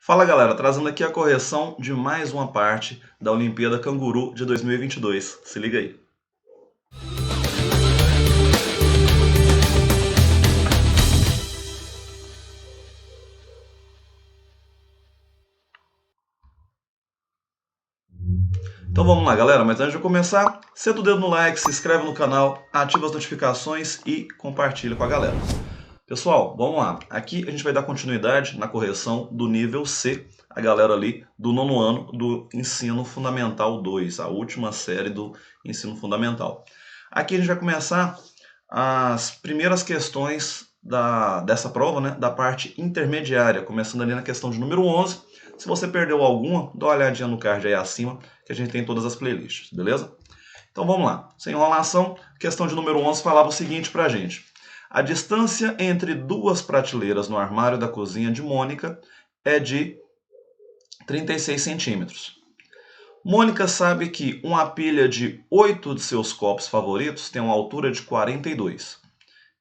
Fala galera, trazendo aqui a correção de mais uma parte da Olimpíada Canguru de 2022. Se liga aí. Então vamos lá galera, mas antes de eu começar, senta o dedo no like, se inscreve no canal, ativa as notificações e compartilha com a galera. Pessoal, vamos lá. Aqui a gente vai dar continuidade na correção do nível C, a galera ali do nono ano do Ensino Fundamental 2, a última série do Ensino Fundamental. Aqui a gente vai começar as primeiras questões dessa prova, né, da parte intermediária, começando ali na questão de número 11. Se você perdeu alguma, dá uma olhadinha no card aí acima, que a gente tem todas as playlists, beleza? Então vamos lá. Sem enrolação, questão de número 11 falava o seguinte pra gente. A distância entre duas prateleiras no armário da cozinha de Mônica é de 36 centímetros. Mônica sabe que uma pilha de 8 de seus copos favoritos tem uma altura de 42.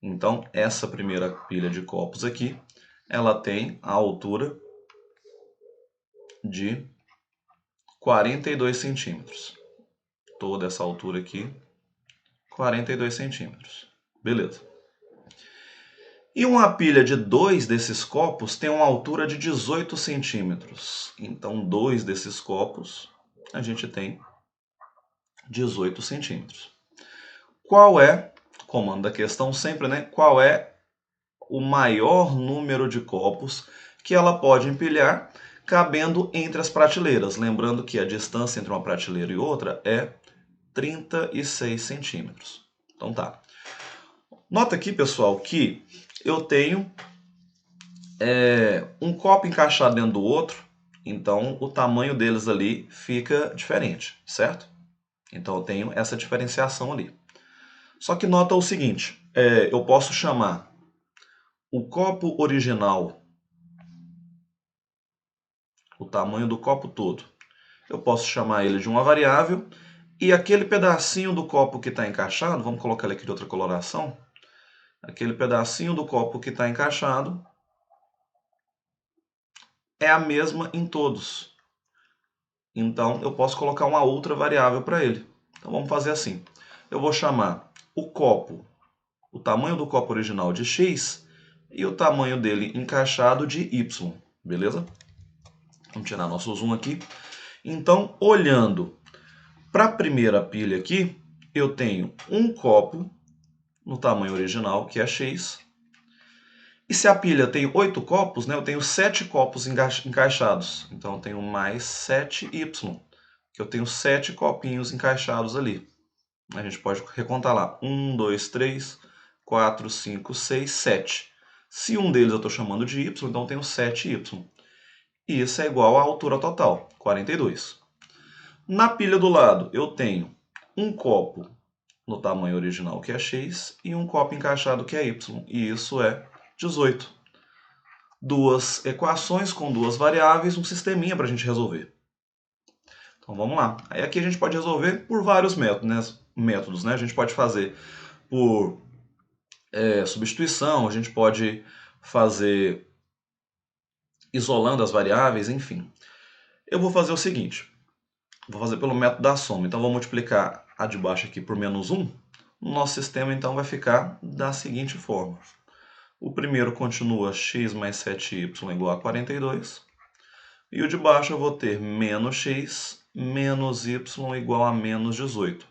Então, essa primeira pilha de copos aqui, ela tem a altura de 42 centímetros. Toda essa altura aqui, 42 centímetros. Beleza. E uma pilha de 2 desses copos tem uma altura de 18 centímetros. Então, 2 desses copos, a gente tem 18 centímetros. Qual é, comando da questão sempre, né? Qual é o maior número de copos que ela pode empilhar cabendo entre as prateleiras? Lembrando que a distância entre uma prateleira e outra é 36 centímetros. Então tá. Nota aqui, pessoal, que eu tenho um copo encaixado dentro do outro, então o tamanho deles ali fica diferente, certo? Então eu tenho essa diferenciação ali. Só que nota o seguinte, eu posso chamar o copo original, o tamanho do copo todo, eu posso chamar ele de uma variável, e aquele pedacinho do copo que está encaixado, vamos colocar ele aqui de outra coloração, aquele pedacinho do copo que está encaixado é a mesma em todos. Então eu posso colocar uma outra variável para ele. Então vamos fazer assim. Eu vou chamar o copo, o tamanho do copo original de x e o tamanho dele encaixado de y, beleza? Vamos tirar nosso zoom aqui. Então, olhando para a primeira pilha aqui, eu tenho um copo no tamanho original, que é x. E se a pilha tem 8 copos, né, eu tenho 7 copos encaixados. Então eu tenho mais 7y, que eu tenho 7 copinhos encaixados ali. A gente pode recontar lá. 1, 2, 3, 4, 5, 6, 7. Se um deles eu estou chamando de y, então eu tenho 7y. E isso é igual à altura total, 42. Na pilha do lado, eu tenho um copo no tamanho original, que é x, e um copo encaixado, que é y. E isso é 18. Duas equações com duas variáveis, um sisteminha para a gente resolver. Então vamos lá. Aí aqui a gente pode resolver por vários métodos, né? A gente pode fazer por substituição, a gente pode fazer isolando as variáveis, enfim. Eu vou fazer o seguinte, vou fazer pelo método da soma. Então vou multiplicar a de baixo aqui por menos 1. O nosso sistema então vai ficar da seguinte forma. O primeiro continua x mais 7y igual a 42. E o de baixo eu vou ter menos x menos y igual a menos 18.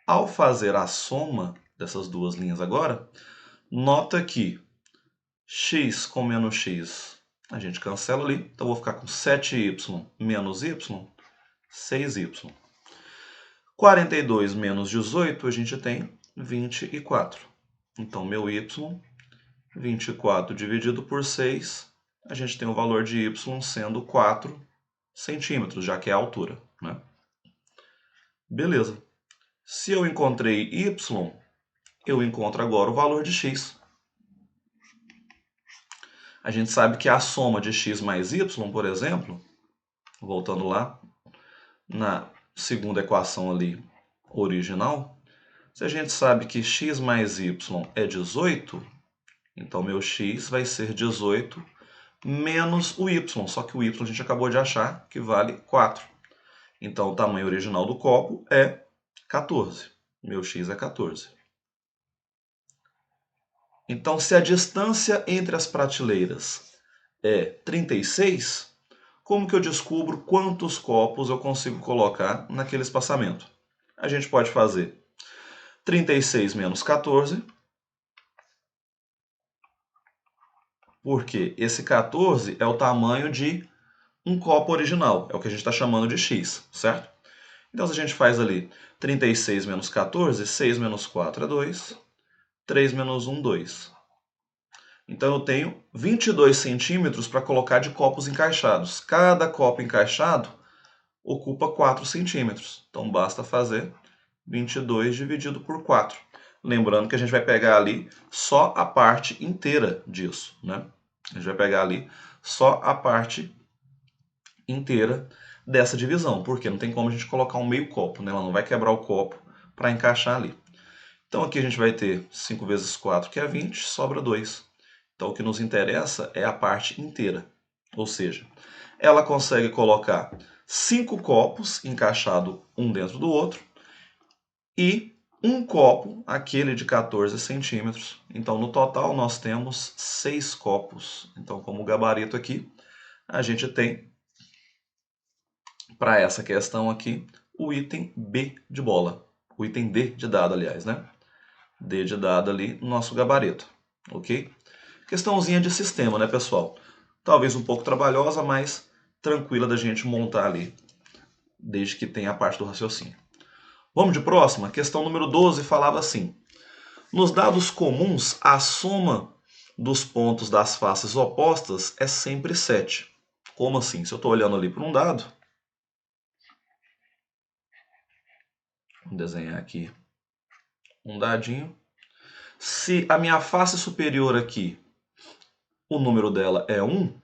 Ao fazer a soma dessas duas linhas agora, nota que x com menos x a gente cancela ali. Então eu vou ficar com 7y menos y, 6y. 42 menos 18 a gente tem 24. Então meu y, 24 dividido por 6, a gente tem o valor de y sendo 4 centímetros, já que é a altura, né? Beleza. Se eu encontrei y, eu encontro agora o valor de x. A gente sabe que a soma de x mais y, por exemplo, voltando lá, na segunda equação ali original, se a gente sabe que x mais y é 18, então meu x vai ser 18 menos o y, só que o y a gente acabou de achar que vale 4. Então, o tamanho original do copo é 14. Meu x é 14. Então, se a distância entre as prateleiras é 36, como que eu descubro quantos copos eu consigo colocar naquele espaçamento? A gente pode fazer 36 menos 14, porque esse 14 é o tamanho de um copo original, é o que a gente está chamando de x, certo? Então, se a gente faz ali 36 menos 14, 6 menos 4 é 2, 3 menos 1, 2. Então, eu tenho 22 centímetros para colocar de copos encaixados. Cada copo encaixado ocupa 4 centímetros. Então, basta fazer 22 dividido por 4. Lembrando que a gente vai pegar ali só a parte inteira disso, né? A gente vai pegar ali só a parte inteira dessa divisão, porque não tem como a gente colocar um meio copo, né? Ela não vai quebrar o copo para encaixar ali. Então aqui a gente vai ter 5 vezes 4, que é 20, sobra 2. Então o que nos interessa é a parte inteira. Ou seja, ela consegue colocar 5 copos encaixados um dentro do outro e um copo, aquele de 14 centímetros. Então no total nós temos 6 copos. Então como gabarito aqui, a gente tem, para essa questão aqui, o item B de bola. O item D de dado, aliás, né? D de dado ali no nosso gabarito, ok? Questãozinha de sistema, né, pessoal? Talvez um pouco trabalhosa, mas tranquila da gente montar ali, desde que tenha a parte do raciocínio. Vamos de próxima? Questão número 12 falava assim: nos dados comuns, a soma dos pontos das faces opostas é sempre 7. Como assim? Se eu estou olhando ali para um dado, vou desenhar aqui um dadinho. Se a minha face superior aqui, o número dela é 1,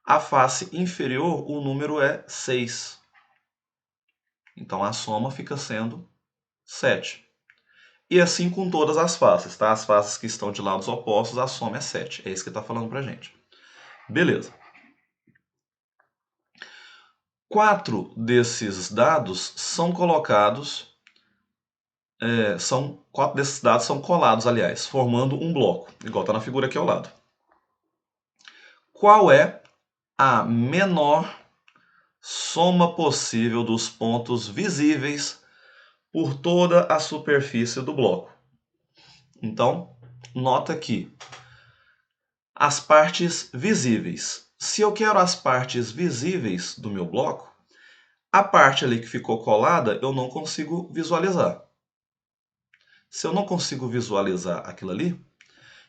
a face inferior, o número é 6. Então a soma fica sendo 7. E assim com todas as faces, tá? As faces que estão de lados opostos, a soma é 7. É isso que está falando pra gente. Beleza. 4 desses dados são colocados, 4 desses dados são colados, aliás, formando um bloco, igual está na figura aqui ao lado. Qual é a menor soma possível dos pontos visíveis por toda a superfície do bloco? Então, nota aqui as partes visíveis. Se eu quero as partes visíveis do meu bloco, a parte ali que ficou colada eu não consigo visualizar. Se eu não consigo visualizar aquilo ali,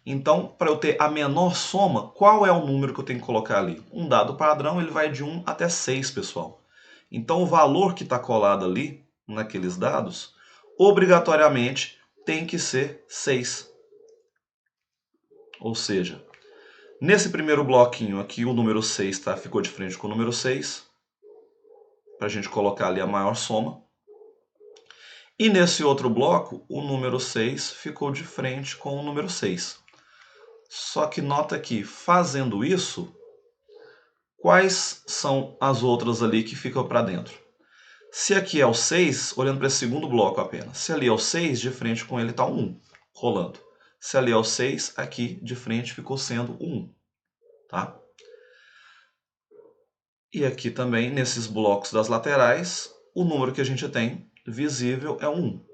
então, para eu ter a menor soma, qual é o número que eu tenho que colocar ali? Um dado padrão, ele vai de 1 até 6, pessoal. Então, o valor que está colado ali, naqueles dados, obrigatoriamente tem que ser 6. Ou seja, nesse primeiro bloquinho aqui, o número 6 ficou de frente com o número 6, para a gente colocar ali a maior soma. E nesse outro bloco, o número 6 ficou de frente com o número 6. Só que nota que, fazendo isso, quais são as outras ali que ficam para dentro? Se aqui é o 6, olhando para esse segundo bloco apenas, se ali é o 6, de frente com ele está o 1, rolando. Se ali é o 6, aqui de frente ficou sendo o 1. Tá? E aqui também, nesses blocos das laterais, o número que a gente tem visível é 1.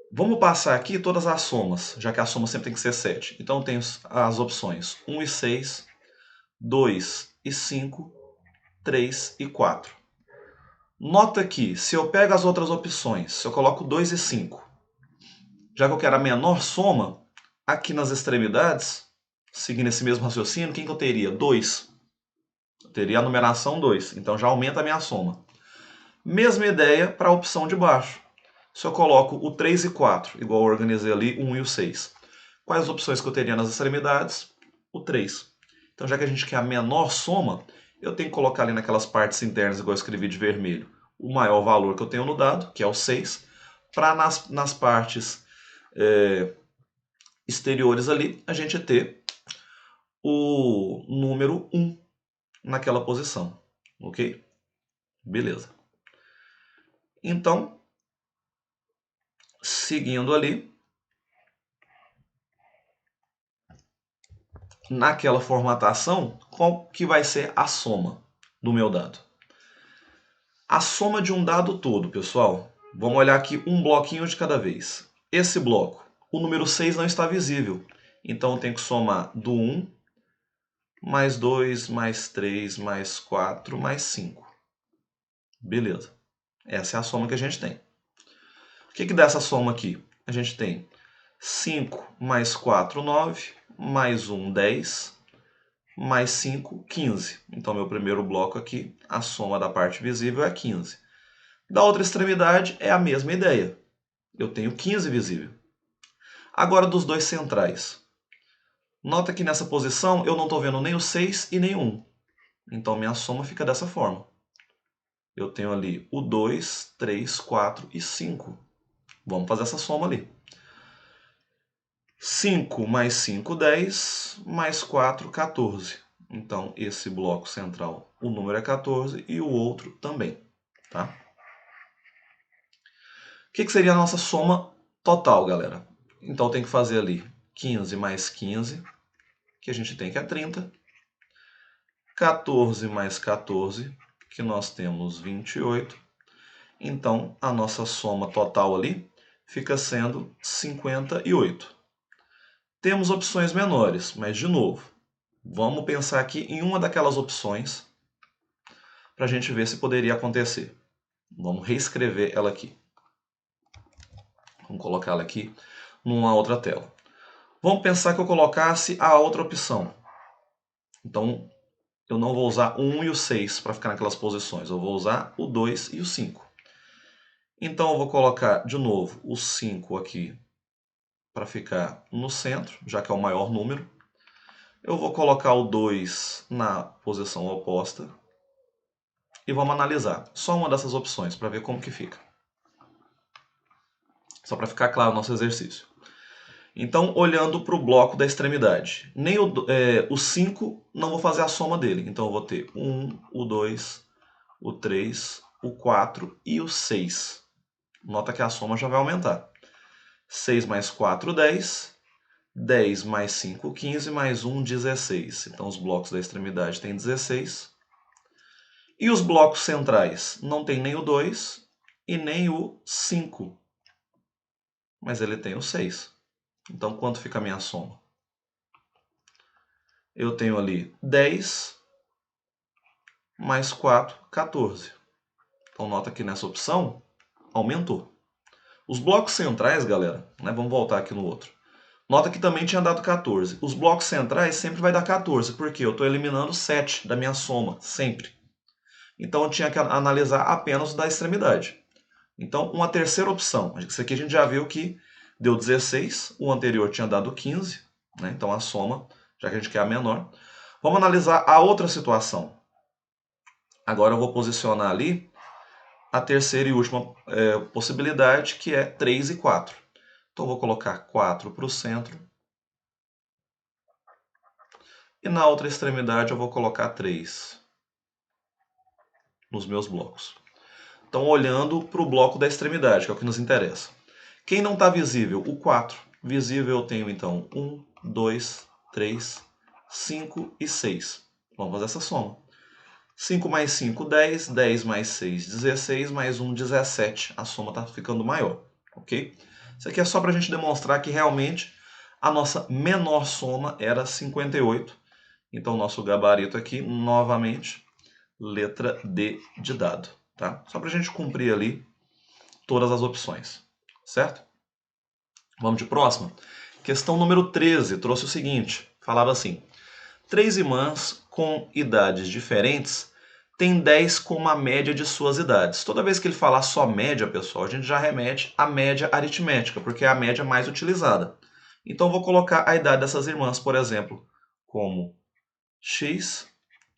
Vamos passar aqui todas as somas, já que a soma sempre tem que ser 7. Então, tem as opções 1 e 6, 2 e 5, 3 e 4. Nota que, se eu pego as outras opções, se eu coloco 2 e 5, já que eu quero a menor soma, aqui nas extremidades, seguindo esse mesmo raciocínio, quem que eu teria? 2. Eu teria a numeração 2, então já aumenta a minha soma. Mesma ideia para a opção de baixo. Se eu coloco o 3 e 4, igual eu organizei ali, 1 e o 6. Quais as opções que eu teria nas extremidades? O 3. Então, já que a gente quer a menor soma, eu tenho que colocar ali naquelas partes internas, igual eu escrevi de vermelho, o maior valor que eu tenho no dado, que é o 6, para nas partes exteriores ali, a gente ter o número 1 naquela posição, ok? Beleza. Então, seguindo ali, naquela formatação, qual que vai ser a soma do meu dado? A soma de um dado todo, pessoal. Vamos olhar aqui um bloquinho de cada vez. Esse bloco, o número 6 não está visível. Então eu tenho que somar do 1, mais 2, mais 3, mais 4, mais 5. Beleza. Essa é a soma que a gente tem. O que dá essa soma aqui? A gente tem 5 mais 4, 9, mais 1, 10, mais 5, 15. Então, meu primeiro bloco aqui, a soma da parte visível é 15. Da outra extremidade é a mesma ideia. Eu tenho 15 visível. Agora dos dois centrais. Nota que nessa posição eu não estou vendo nem o 6 e nem o 1. Então, minha soma fica dessa forma. Eu tenho ali o 2, 3, 4 e 5. Vamos fazer essa soma ali. 5 mais 5, 10, mais 4, 14. Então, esse bloco central, o número é 14 e o outro também. Tá? O que seria a nossa soma total, galera? Então, tem que fazer ali 15 mais 15, que a gente tem que é 30. 14 mais 14, que nós temos 28. Então, a nossa soma total ali fica sendo 58. Temos opções menores, mas de novo, vamos pensar aqui em uma daquelas opções para a gente ver se poderia acontecer. Vamos reescrever ela aqui. Vamos colocar ela aqui numa outra tela. Vamos pensar que eu colocasse a outra opção. Então, eu não vou usar o 1 e o 6 para ficar naquelas posições. Eu vou usar o 2 e o 5. Então, eu vou colocar de novo o 5 aqui para ficar no centro, já que é o maior número. Eu vou colocar o 2 na posição oposta. E vamos analisar só uma dessas opções para ver como que fica. Só para ficar claro o nosso exercício. Então, olhando para o bloco da extremidade. Nem o 5 não vou fazer a soma dele. Então, eu vou ter o 1, o 2, o 3, o 4 e o 6. Nota que a soma já vai aumentar. 6 mais 4, 10. 10 mais 5, 15, mais 1, 16. Então, os blocos da extremidade têm 16. E os blocos centrais não tem nem o 2 e nem o 5. Mas ele tem o 6. Então, quanto fica a minha soma? Eu tenho ali 10 mais 4, 14. Então, nota que nessa opção aumentou. Os blocos centrais, galera, né, vamos voltar aqui no outro. Nota que também tinha dado 14. Os blocos centrais sempre vai dar 14, porque eu estou eliminando 7 da minha soma, sempre. Então, eu tinha que analisar apenas o da extremidade. Então, uma terceira opção. Isso aqui a gente já viu que deu 16, o anterior tinha dado 15, né? Então a soma, já que a gente quer a menor. Vamos analisar a outra situação. Agora eu vou posicionar ali a terceira e última possibilidade, que é 3 e 4. Então eu vou colocar 4 para o centro. E na outra extremidade eu vou colocar 3 nos meus blocos. Então olhando para o bloco da extremidade, que é o que nos interessa. Quem não está visível? O 4. Visível eu tenho então 1, 2, 3, 5 e 6. Vamos fazer essa soma. 5 mais 5, 10. 10 mais 6, 16. Mais 1, 17. A soma está ficando maior. Ok? Isso aqui é só para a gente demonstrar que realmente a nossa menor soma era 58. Então, nosso gabarito aqui, novamente, letra D de dado. Tá? Só para a gente cumprir ali todas as opções. Certo? Vamos de próxima? Questão número 13 trouxe o seguinte, falava assim: 3 irmãs com idades diferentes têm 10 como a média de suas idades. Toda vez que ele falar só média, pessoal, a gente já remete à média aritmética, porque é a média mais utilizada. Então, vou colocar a idade dessas irmãs, por exemplo, como x,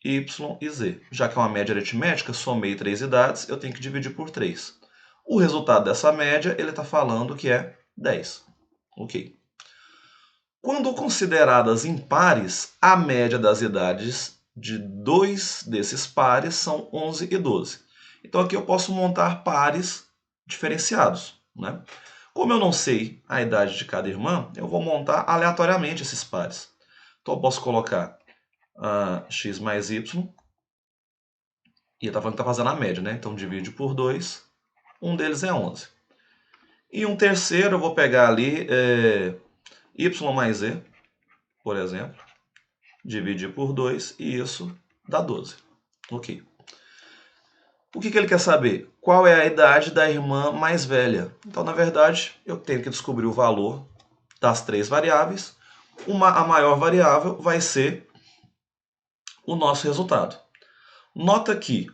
y e z. Já que é uma média aritmética, somei 3 idades, eu tenho que dividir por 3. O resultado dessa média, ele está falando que é 10. Ok. Quando consideradas impares, a média das idades de dois desses pares são 11 e 12. Então aqui eu posso montar pares diferenciados, né? Como eu não sei a idade de cada irmã, eu vou montar aleatoriamente esses pares. Então eu posso colocar x mais y, e está falando que está fazendo a média, né? Então divide por 2, um deles é 11. E um terceiro eu vou pegar ali y mais z, por exemplo, dividir por 2 e isso dá 12. Ok. O que ele quer saber? Qual é a idade da irmã mais velha? Então, na verdade, eu tenho que descobrir o valor das três variáveis. A maior variável vai ser o nosso resultado. Nota que,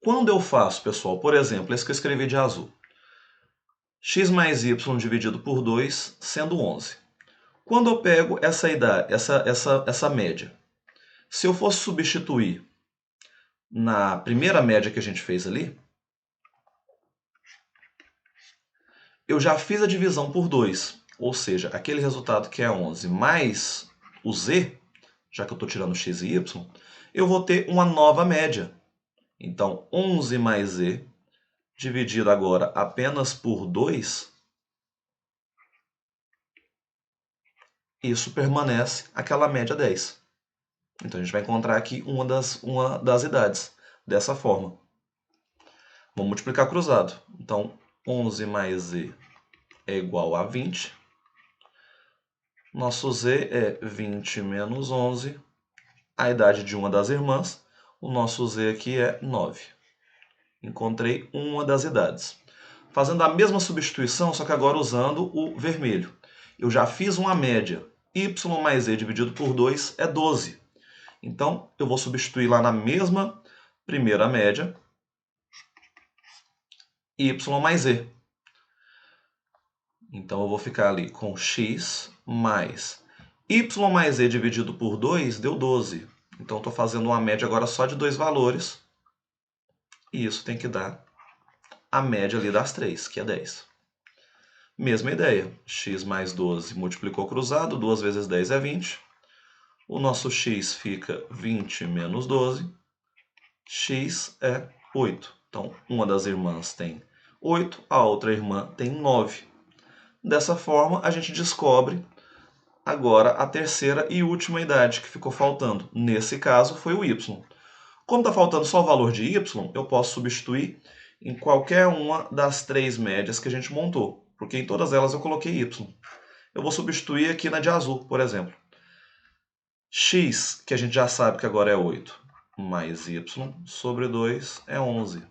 quando eu faço, pessoal, por exemplo, esse que eu escrevi de azul, x mais y dividido por 2, sendo 11. Quando eu pego essa média, se eu fosse substituir na primeira média que a gente fez ali, eu já fiz a divisão por 2, ou seja, aquele resultado que é 11 mais o z, já que eu estou tirando x e y, eu vou ter uma nova média. Então, 11 mais z dividido agora apenas por 2, isso permanece aquela média 10. Então, a gente vai encontrar aqui uma das idades, dessa forma. Vamos multiplicar cruzado. Então, 11 mais z é igual a 20. Nosso z é 20 menos 11. A idade de uma das irmãs. O nosso z aqui é 9. Encontrei uma das idades. Fazendo a mesma substituição, só que agora usando o vermelho. Eu já fiz uma média. Y mais z dividido por 2 é 12. Então, eu vou substituir lá na mesma primeira média. Y mais z. Então, eu vou ficar ali com x mais y mais z dividido por 2 deu 12. Então, estou fazendo uma média agora só de dois valores. E isso tem que dar a média ali das três, que é 10. Mesma ideia. X mais 12 multiplicou cruzado. 2 vezes 10 é 20. O nosso x fica 20 menos 12. X é 8. Então, uma das irmãs tem 8, a outra irmã tem 9. Dessa forma, a gente descobre agora a terceira e última idade que ficou faltando. Nesse caso, foi o y. Como está faltando só o valor de y, eu posso substituir em qualquer uma das três médias que a gente montou, porque em todas elas eu coloquei y. Eu vou substituir aqui na de azul, por exemplo. X, que a gente já sabe que agora é 8, mais y sobre 2 é 11.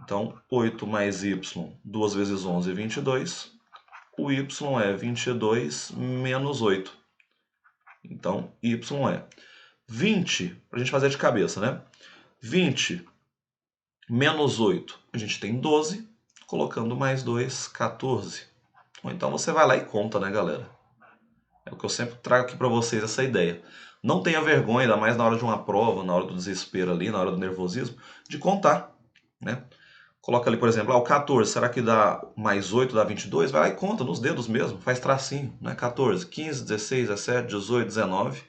Então, 8 mais y, 2 vezes 11 é 22. O y é 22 menos 8. Então, y é 20, para a gente fazer de cabeça, né? 20 menos 8, a gente tem 12. Colocando mais 2, 14. Ou então você vai lá e conta, né, galera? É o que eu sempre trago aqui para vocês, essa ideia. Não tenha vergonha, ainda mais na hora de uma prova, na hora do desespero ali, na hora do nervosismo, de contar, né? Coloca ali, por exemplo, o 14, será que dá mais 8, dá 22? Vai lá e conta nos dedos mesmo, faz tracinho, né? 14, 15, 16, 17, 18, 19,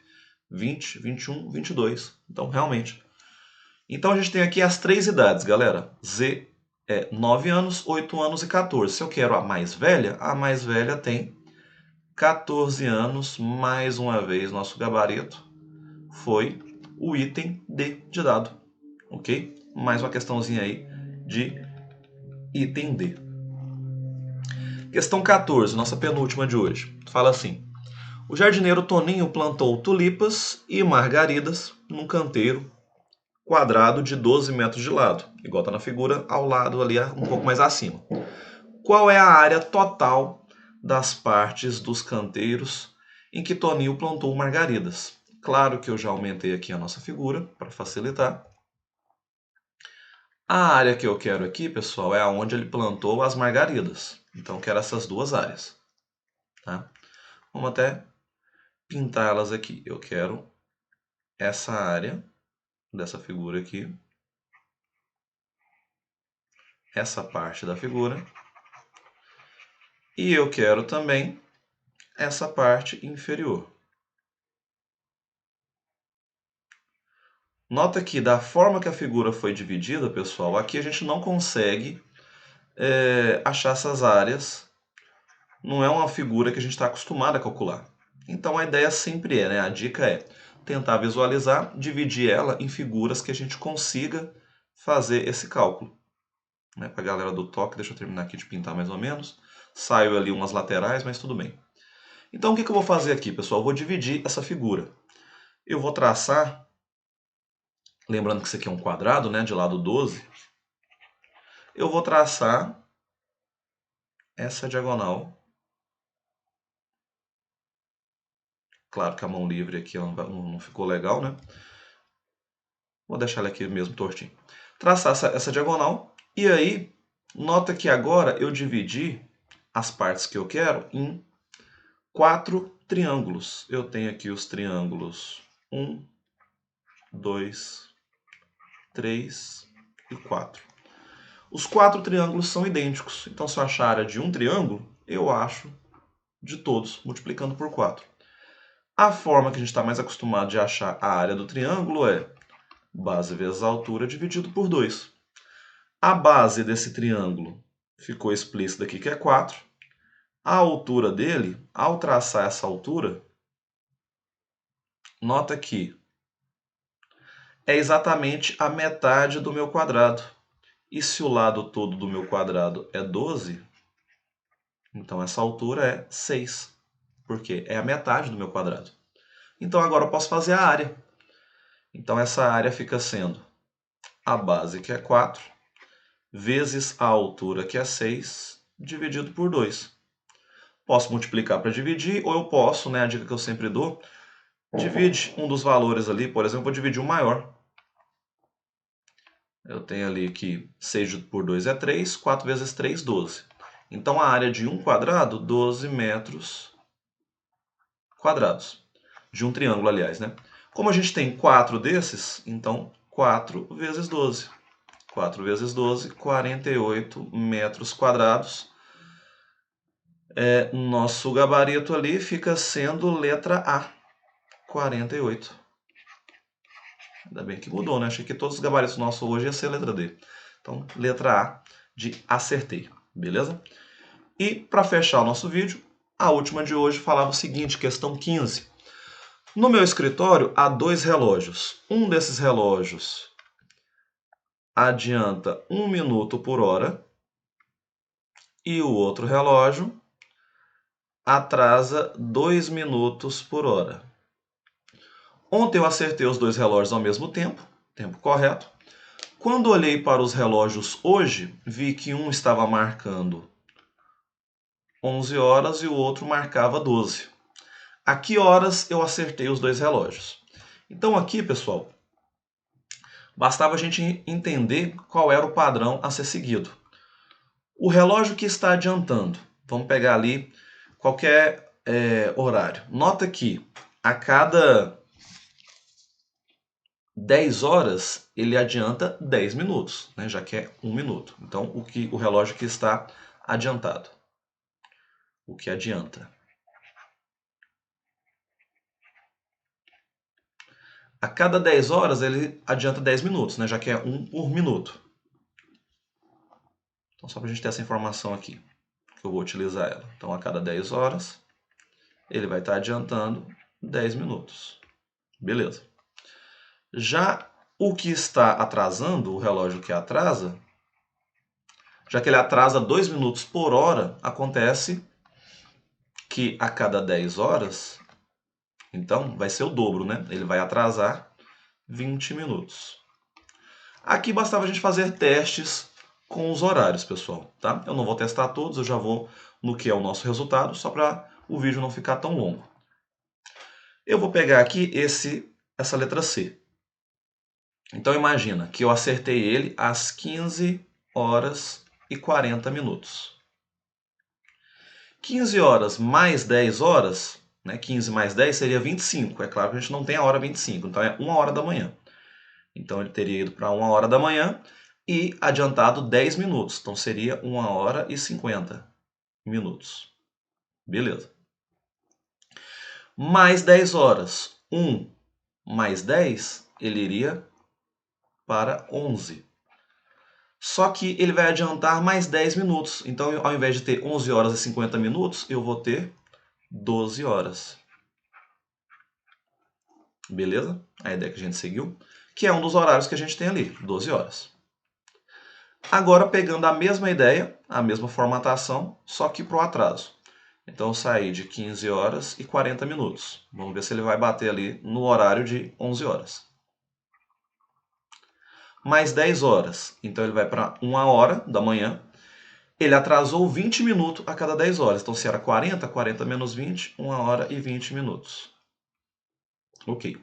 20, 21, 22. Então, realmente. Então, a gente tem aqui as três idades, galera. Z é 9 anos, 8 anos e 14. Se eu quero a mais velha tem 14 anos. Mais uma vez, nosso gabarito foi o item D de dado. Ok? Mais uma questãozinha aí de item D. Questão 14, nossa penúltima de hoje. Fala assim: o jardineiro Toninho plantou tulipas e margaridas num canteiro quadrado de 12 metros de lado, igual está na figura, ao lado ali, um pouco mais acima. Qual é a área total das partes dos canteiros em que Toninho plantou margaridas? Claro que eu já aumentei aqui a nossa figura para facilitar. A área que eu quero aqui, pessoal, é onde ele plantou as margaridas. Então, eu quero essas duas áreas. Tá? Vamos até pintá-las aqui. Eu quero essa área dessa figura aqui. Essa parte da figura. E eu quero também essa parte inferior. Nota que da forma que a figura foi dividida, pessoal, aqui a gente não consegue achar essas áreas. Não é uma figura que a gente está acostumado a calcular. Então a ideia sempre é, né? A dica é tentar visualizar, dividir ela em figuras que a gente consiga fazer esse cálculo. Né? Para a galera do toque, deixa eu terminar aqui de pintar mais ou menos. Saiu ali umas laterais, mas tudo bem. Então o que eu vou fazer aqui, pessoal? Eu vou dividir essa figura. Eu vou traçar, lembrando que isso aqui é um quadrado, né? De lado 12. Eu vou traçar essa diagonal. Claro que a mão livre aqui não ficou legal, né? Vou deixar ela aqui mesmo tortinho. Traçar essa diagonal. E aí, nota que agora eu dividi as partes que eu quero em 4 triângulos. Eu tenho aqui os triângulos 1, 2, 3 e 4. Os 4 triângulos são idênticos. Então, se eu achar a área de um triângulo, eu acho de todos, multiplicando por 4. A forma que a gente está mais acostumado de achar a área do triângulo é base vezes a altura dividido por 2. A base desse triângulo ficou explícita aqui, que é 4. A altura dele, ao traçar essa altura, nota que é exatamente a metade do meu quadrado. E se o lado todo do meu quadrado é 12, então essa altura é 6, porque é a metade do meu quadrado. Então agora eu posso fazer a área. Então essa área fica sendo a base, que é 4, vezes a altura, que é 6, dividido por 2. Posso multiplicar para dividir, ou eu posso, né, a dica que eu sempre dou, divide um dos valores ali, por exemplo, vou dividir o maior. Eu tenho ali que 6 por 2 é 3, 4 vezes 3, 12. Então a área de um quadrado, 12 metros quadrados. De um triângulo, aliás, né? Como a gente tem 4 desses, então 4 vezes 12. 4 vezes 12, 48 metros quadrados. Nosso gabarito ali fica sendo letra A, 48. Ainda bem que mudou, né? Achei que todos os gabaritos nossos hoje iam ser letra D. Então, letra A de acertei, beleza? E para fechar o nosso vídeo, a última de hoje falava o seguinte, questão 15. No meu escritório há 2 relógios. Um desses relógios adianta 1 minuto por hora e o outro relógio atrasa 2 minutos por hora. Ontem eu acertei os 2 relógios ao mesmo tempo correto. Quando olhei para os relógios hoje, vi que um estava marcando 11 horas e o outro marcava 12. A que horas eu acertei os 2 relógios? Então aqui, pessoal, bastava a gente entender qual era o padrão a ser seguido. O relógio que está adiantando, vamos pegar ali qualquer horário. Nota que a cada 10 horas ele adianta 10 minutos, né, já que é 1 minuto. Então o relógio que está adiantado. O que adianta. A cada 10 horas ele adianta 10 minutos, né, já que é 1 por minuto. Então só para a gente ter essa informação aqui, que eu vou utilizar ela. Então a cada 10 horas ele vai estar adiantando 10 minutos. Beleza. Já o que está atrasando, o relógio que atrasa, já que ele atrasa 2 minutos por hora, acontece que a cada 10 horas, então vai ser o dobro, né? Ele vai atrasar 20 minutos. Aqui bastava a gente fazer testes com os horários, pessoal, tá? Eu não vou testar todos, eu já vou no que é o nosso resultado, só para o vídeo não ficar tão longo. Eu vou pegar aqui essa letra C. Então imagina que eu acertei ele às 15 horas e 40 minutos. 15 horas mais 10 horas, né? 15 mais 10 seria 25. É claro que a gente não tem a hora 25, então é 1 hora da manhã. Então ele teria ido para 1 hora da manhã e adiantado 10 minutos. Então seria 1 hora e 50 minutos. Beleza. mais 10 horas. 1 mais 10, ele iria para 11. Só que ele vai adiantar mais 10 minutos. Então, ao invés de ter 11 horas e 50 minutos, eu vou ter 12 horas. Beleza? A ideia que a gente seguiu, que é um dos horários que a gente tem ali, 12 horas. Agora, pegando a mesma ideia, a mesma formatação, só que para o atraso. Então, eu saí de 15 horas e 40 minutos. Vamos ver se ele vai bater ali no horário de 11 horas. Mais 10 horas. Então, ele vai para 1 hora da manhã. Ele atrasou 20 minutos a cada 10 horas. Então, se era 40, 40 menos 20, 1 hora e 20 minutos. Ok.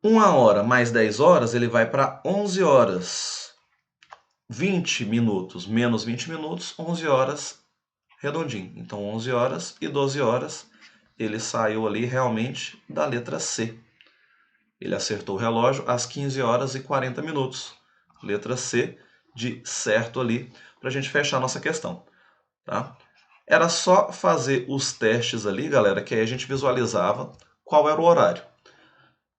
1 hora mais 10 horas, ele vai para 11 horas. 20 minutos menos 20 minutos, 11 horas redondinho. Então, 11 horas e 12 horas, ele saiu ali realmente da letra C. Ele acertou o relógio às 15 horas e 40 minutos. Letra C de certo ali, para a gente fechar a nossa questão. Tá? Era só fazer os testes ali, galera, que aí a gente visualizava qual era o horário.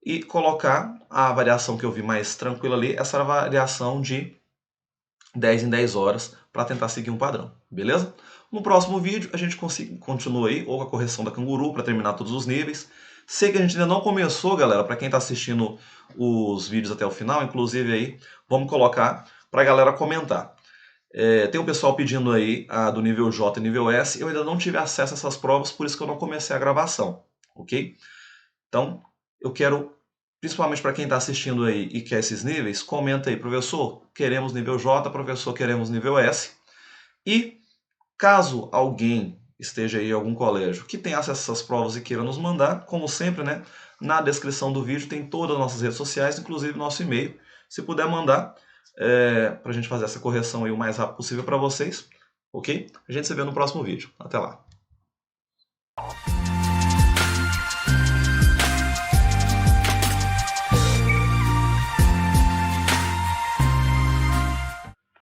E colocar a variação que eu vi mais tranquila ali, essa era a variação de 10 em 10 horas, para tentar seguir um padrão, beleza? No próximo vídeo a gente continua aí, ou a correção da Canguru, para terminar todos os níveis. Sei que a gente ainda não começou, galera, para quem está assistindo os vídeos até o final, inclusive aí, vamos colocar para a galera comentar. Tem um pessoal pedindo aí a do nível J e nível S, eu ainda não tive acesso a essas provas, por isso que eu não comecei a gravação, ok? Então, eu quero, principalmente para quem está assistindo aí e quer esses níveis, comenta aí, professor, queremos nível J, professor, queremos nível S. E caso alguém esteja aí em algum colégio que tenha acesso a essas provas e queira nos mandar, como sempre, né, na descrição do vídeo tem todas as nossas redes sociais, inclusive nosso e-mail. Se puder mandar, para a gente fazer essa correção aí o mais rápido possível para vocês, ok? A gente se vê no próximo vídeo. Até lá!